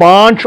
5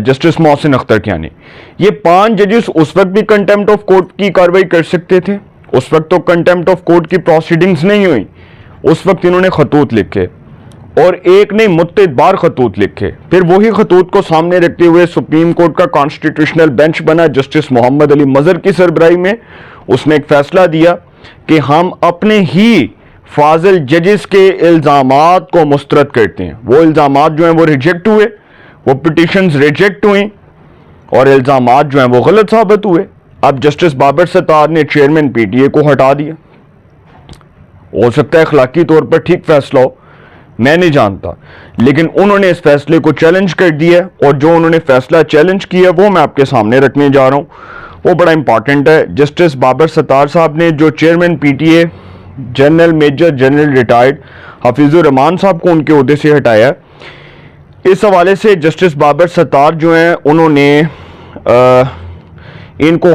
justice Mohsin Akhtar Kayani. یہ 5 ججز اس وقت بھی کنٹیمپٹ آف کورٹ کی کارروائی کر سکتے تھے. اس وقت تو کنٹیمپٹ آف کورٹ کی پروسیڈنگز نہیں ہوئی. اس وقت انہوں نے خطوط لکھے اور ایک نہیں متعدد بار خطوط لکھے. پھر وہی خطوط کو سامنے رکھتے ہوئے سپریم کورٹ کا کانسٹیٹیوشنل بینچ بنا جسٹس محمد علی مظہر کی سربراہی میں. اس نے ایک فیصلہ دیا کہ ہم اپنے ہی فاضل ججز کے الزامات کو مسترد کرتے ہیں. وہ الزامات جو ہیں وہ ریجیکٹ ہوئے, وہ پٹیشنز ریجیکٹ ہوئیں اور الزامات جو ہیں وہ غلط ثابت ہوئے. اب جسٹس بابر ستار نے چیئرمین پی ٹی اے کو ہٹا دیا. ہو سکتا ہے اخلاقی طور پر ٹھیک فیصلہ ہو, میں نہیں جانتا, لیکن انہوں نے اس فیصلے کو چیلنج کر دیا اور جو انہوں نے فیصلہ چیلنج کیا وہ میں آپ کے سامنے رکھنے جا رہا ہوں. وہ بڑا امپورٹنٹ ہے. جسٹس بابر ستار صاحب نے جو chairman P T A general major general retired Hafeez ur Rahman صاحب کو ان کے عہدے سے ہٹایا. اس حوالے سے جسٹس بابر ستار جو ہیں انہوں نے ان کو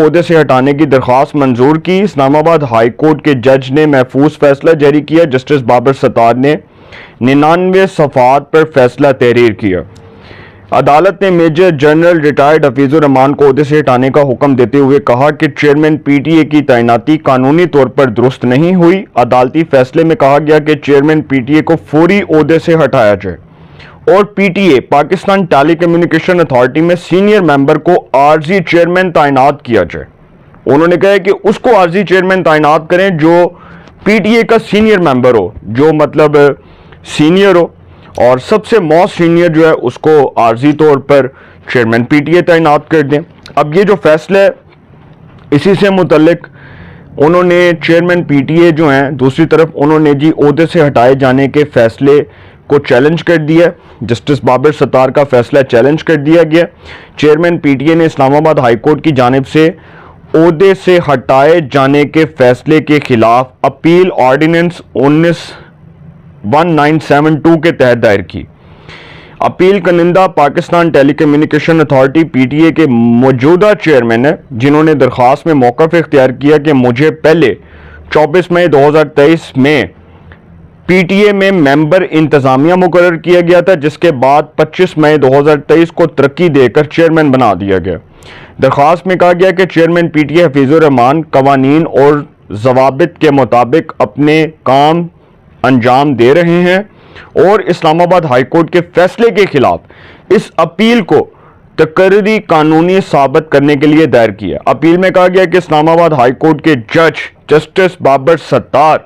عہدے سے ہٹانے کی درخواست منظور کی. اسلام آباد ہائی کورٹ کے جج نے محفوظ فیصلہ جاری کیا. جسٹس بابر ستار نے 99 صفحات پر فیصلہ تحریر کیا. عدالت نے میجر جنرل ریٹائرڈ حفیظ الرحمان کو عہدے سے ہٹانے کا حکم دیتے ہوئے کہا کہ چیئرمین پی ٹی اے کی تعیناتی قانونی طور پر درست نہیں ہوئی. عدالتی فیصلے میں کہا گیا کہ چیئرمین پی ٹی اے کو فوری عہدے سے ہٹایا جائے اور P T A Pakistan telecommunication authority میں سینئر ممبر کو عارضی چیئرمین تعینات کیا جائے. انہوں نے کہا کہ اس کو عارضی چیئرمین تعینات کریں جو پی ٹی اے کا سینئر ممبر ہو, جو مطلب سینئر ہو, اور سب سے موسٹ سینئر جو ہے اس کو عارضی طور پر چیئرمین پی ٹی اے تعینات کر دیں. اب یہ جو فیصلہ ہے اسی سے متعلق انہوں نے چیئرمین پی ٹی اے جو ہیں دوسری طرف انہوں نے جی عہدے سے ہٹائے جانے کے فیصلے کو چیلنج کر دیا. جسٹس بابر ستار کا فیصلہ چیلنج کر دیا گیا. چیئرمین پی ٹی اے نے اسلام آباد ہائی کورٹ کی جانب سے عہدے سے ہٹائے جانے کے فیصلے کے خلاف اپیل آرڈیننس 1972 کے تحت دائر کی. اپیل کنندہ Pakistan telecommunication authority P T A کے موجودہ چیئرمین ہیں, جنہوں نے درخواست میں موقف اختیار کیا کہ مجھے پہلے 24 مئی 2023 میں پی ٹی اے میں ممبر انتظامیہ مقرر کیا گیا تھا, جس کے بعد 25 مئی 2023 کو ترقی دے کر چیئرمین بنا دیا گیا. درخواست میں کہا گیا کہ chairman P T A Hafeez ur Rahman قوانین اور ضوابط کے مطابق اپنے کام انجام دے رہے ہیں اور اسلام آباد ہائی کورٹ کے فیصلے کے خلاف اس اپیل کو تقرری قانونی ثابت کرنے کے لیے دائر کیا. اپیل میں کہا گیا کہ اسلام آباد ہائی کورٹ کے جج جسٹس بابر ستار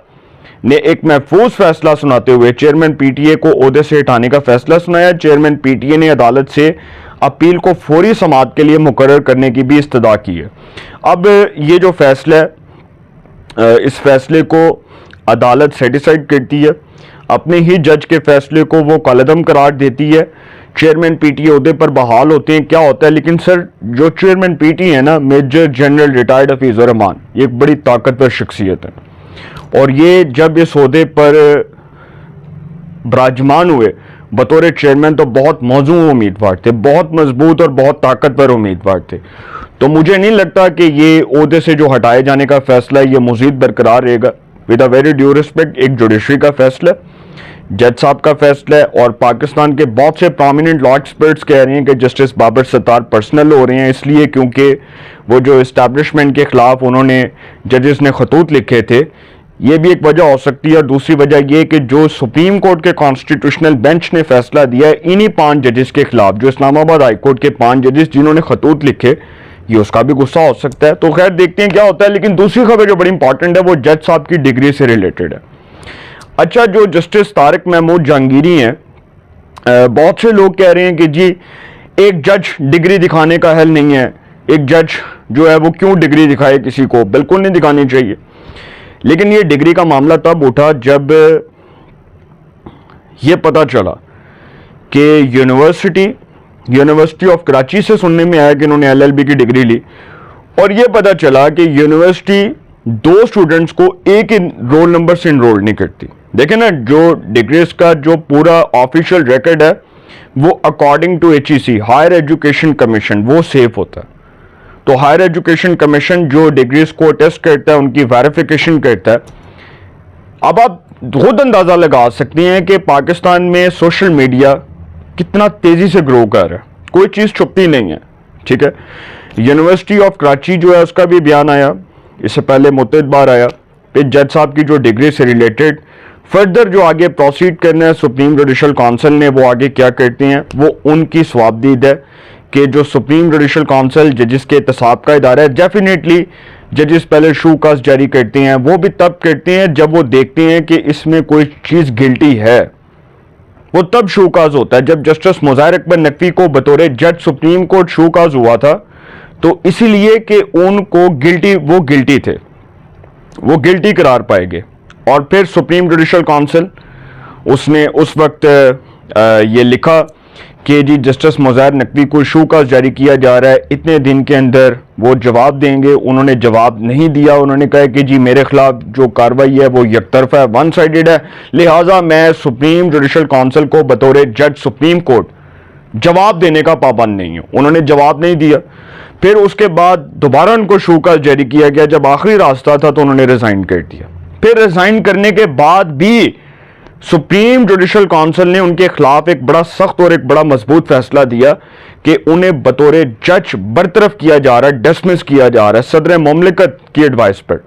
نے ایک محفوظ فیصلہ سناتے ہوئے چیئرمین پی ٹی اے کو عہدے سے ہٹانے کا فیصلہ سنایا. چیئرمین پی ٹی اے نے عدالت سے اپیل کو فوری سماعت کے لیے مقرر کرنے کی بھی استدعا کی ہے. اب یہ جو فیصلہ ہے اس فیصلے کو عدالت سیٹیسفائیڈ کرتی ہے, اپنے ہی جج کے فیصلے کو وہ کالعدم قرار دیتی ہے. چیئرمین پی ٹی اے عہدے پر بحال ہوتے ہیں, کیا ہوتا ہے. لیکن سر جو چیئرمین پی ٹی اے ہے نا, میجر جنرل ریٹائرڈ حفیظ الرحمان, یہ ایک بڑی طاقتور شخصیت ہے اور یہ جب اس عہدے پر براجمان ہوئے بطور چیئرمین تو بہت موزوں امیدوار تھے, بہت مضبوط اور بہت طاقتور امیدوار تھے. تو مجھے نہیں لگتا کہ یہ عہدے سے جو ہٹائے جانے کا فیصلہ ہے یہ مزید برقرار رہے گا. With a very due respect, ایک جوڈیشری کا فیصلہ, جج صاحب کا فیصلہ ہے, اور پاکستان کے بہت سے پرومیننٹ لا ایکسپرٹس کہہ رہے ہیں کہ جسٹس بابر ستار پرسنل ہو رہے ہیں, اس لیے کیونکہ وہ جو اسٹیبلشمنٹ کے خلاف انہوں نے ججز نے خطوط لکھے تھے, یہ بھی ایک وجہ ہو سکتی ہے. اور دوسری وجہ یہ کہ جو سپریم کورٹ کے کانسٹیٹیوشنل بینچ نے فیصلہ دیا ہے انہی 5 ججز کے خلاف, جو اسلام آباد ہائی کورٹ کے 5 ججز جنہوں نے خطوط لکھے, یہ اس کا بھی غصہ ہو سکتا ہے. تو خیر دیکھتے ہیں کیا ہوتا ہے. لیکن دوسری خبر جو بڑی امپورٹنٹ ہے وہ جج صاحب کی ڈگری سے ریلیٹڈ ہے. اچھا, جو جسٹس طارق محمود جہانگیری ہیں, بہت سے لوگ کہہ رہے ہیں کہ جی ایک جج ڈگری دکھانے کا حل نہیں ہے, ایک جج جو ہے وہ کیوں ڈگری دکھائے کسی کو, بالکل نہیں دکھانی چاہیے. لیکن یہ ڈگری کا معاملہ تب اٹھا جب یہ پتہ چلا کہ یونیورسٹی آف کراچی سے سننے میں آیا کہ انہوں نے LLB کی ڈگری لی, اور یہ پتہ چلا کہ یونیورسٹی 2 اسٹوڈنٹس کو ایک ہی رول نمبر سے انرول نہیں کرتی. دیکھیں نا, جو ڈگریز کا جو پورا آفیشیل ریکارڈ ہے وہ according to HEC higher education commission وہ سیف ہوتا ہے. تو ہائر ایجوکیشن کمیشن جو ڈگریز کو ٹیسٹ کرتا ہے ان کی ویریفیکیشن کرتا ہے. اب آپ خود اندازہ لگا سکتے ہیں کہ پاکستان میں سوشل میڈیا کتنا تیزی سے گرو کر رہا ہے، کوئی چیز چھپتی نہیں ہے، ٹھیک ہے. یونیورسٹی آف کراچی جو ہے اس کا بھی بیان آیا، اس سے پہلے متعدد بار آیا. پھر جج صاحب کی جو ڈگری سے ریلیٹڈ فردر جو آگے پروسیڈ کرنا ہے سپریم جوڈیشل کونسل نے، وہ آگے کیا کرتے ہیں، وہ ان کی ثوابدید ہے کہ جو سپریم جوڈیشل کونسل ججز کے احتساب کا ادارہ ہے، ڈیفینیٹلی ججز پہلے شو کاز جاری کرتے ہیں، وہ بھی تب کرتے ہیں جب وہ دیکھتے ہیں کہ اس میں کوئی چیز گلٹی ہے. وہ تب شو کاز ہوتا ہے. جب جسٹس مظاہر اکبر نقوی کو بطور جج سپریم کورٹ شو کاز ہوا تھا تو اسی لیے کہ ان کو وہ گلٹی تھے، وہ گلٹی قرار پائے گئے. اور پھر سپریم جوڈیشل کونسل اس نے اس وقت یہ لکھا کہ جی جسٹس مظاہر نقوی کو شو کاز جاری کیا جا رہا ہے، اتنے دن کے اندر وہ جواب دیں گے. انہوں نے جواب نہیں دیا، انہوں نے کہا کہ جی میرے خلاف جو کارروائی ہے وہ یک طرفہ ہے، ون سائیڈڈ ہے، لہٰذا میں سپریم جوڈیشل کونسل کو بطور جج سپریم کورٹ جواب دینے کا پابند نہیں ہوں. انہوں نے جواب نہیں دیا. پھر اس کے بعد دوبارہ ان کو شو کاز جاری کیا گیا. جب آخری راستہ تھا تو انہوں نے ریزائن کر دیا. پھر ریزائن کرنے کے بعد بھی سپریم جوڈیشل کونسل نے ان کے خلاف ایک بڑا سخت اور ایک بڑا مضبوط فیصلہ دیا کہ انہیں بطور جج برطرف کیا جا رہا ہے، ڈسمس کیا جا رہا ہے صدر مملکت کی ایڈوائس پر.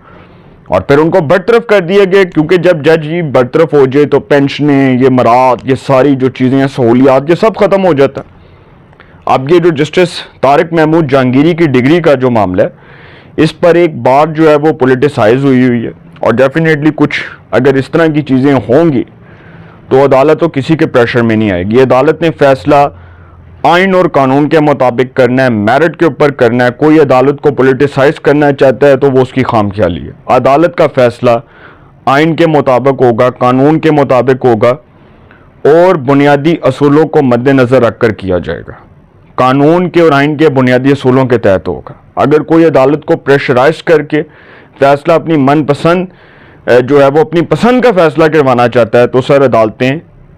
اور پھر ان کو برطرف کر دیا گیا، کیونکہ جب جج یہ برطرف ہو جائے تو پینشنیں، یہ مراد، یہ ساری جو چیزیں ہیں، سہولیات، یہ سب ختم ہو جاتا ہے. اب یہ جو جسٹس طارق محمود جہانگیری کی ڈگری کا جو معاملہ ہے، اس پر ایک بات جو ہے وہ پولیٹیسائز ہوئی ہے. اور ڈیفینیٹلی کچھ اگر اس طرح کی چیزیں ہوں گی تو عدالت تو کسی کے پریشر میں نہیں آئے گی. عدالت نے فیصلہ آئین اور قانون کے مطابق کرنا ہے، میرٹ کے اوپر کرنا ہے. کوئی عدالت کو پولیٹیسائز کرنا چاہتا ہے تو وہ اس کی خام خیالی ہے. عدالت کا فیصلہ آئین کے مطابق ہوگا، قانون کے مطابق ہوگا اور بنیادی اصولوں کو مد نظر رکھ کر کیا جائے گا. قانون کے اور آئین کے بنیادی اصولوں کے تحت ہوگا. اگر کوئی عدالت کو پریشرائز کر کے فیصلہ اپنی من پسند جو ہے وہ اپنی پسند کا فیصلہ کروانا چاہتا ہے تو سر عدالتیں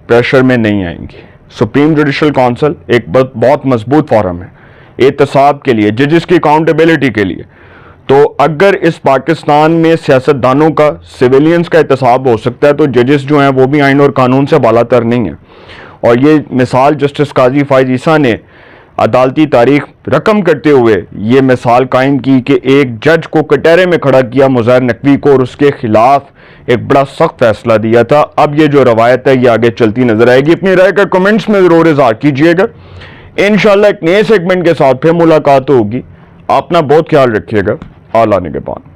پریشر میں نہیں آئیں گی. سپریم جوڈیشل کونسل ایک بہت مضبوط فورم ہے احتساب کے لیے، ججز کی اکاؤنٹیبلٹی کے لیے. تو اگر اس پاکستان میں سیاستدانوں کا، سویلینز کا احتساب ہو سکتا ہے تو ججز جو ہیں وہ بھی آئین اور قانون سے بالا تر نہیں ہیں. اور یہ مثال جسٹس قاضی فائز عیسیٰ نے عدالتی تاریخ رقم کرتے ہوئے یہ مثال قائم کی کہ ایک جج کو کٹہرے میں کھڑا کیا مظاہر نقوی کو اور اس کے خلاف ایک بڑا سخت فیصلہ دیا تھا. اب یہ جو روایت ہے یہ آگے چلتی نظر آئے گی. اپنی رائے کا کمنٹس میں ضرور اظہار کیجئے گا. انشاءاللہ ایک نئے سیگمنٹ کے ساتھ پھر ملاقات ہوگی. اپنا بہت خیال رکھیے گا. اعلیٰ نگہبان.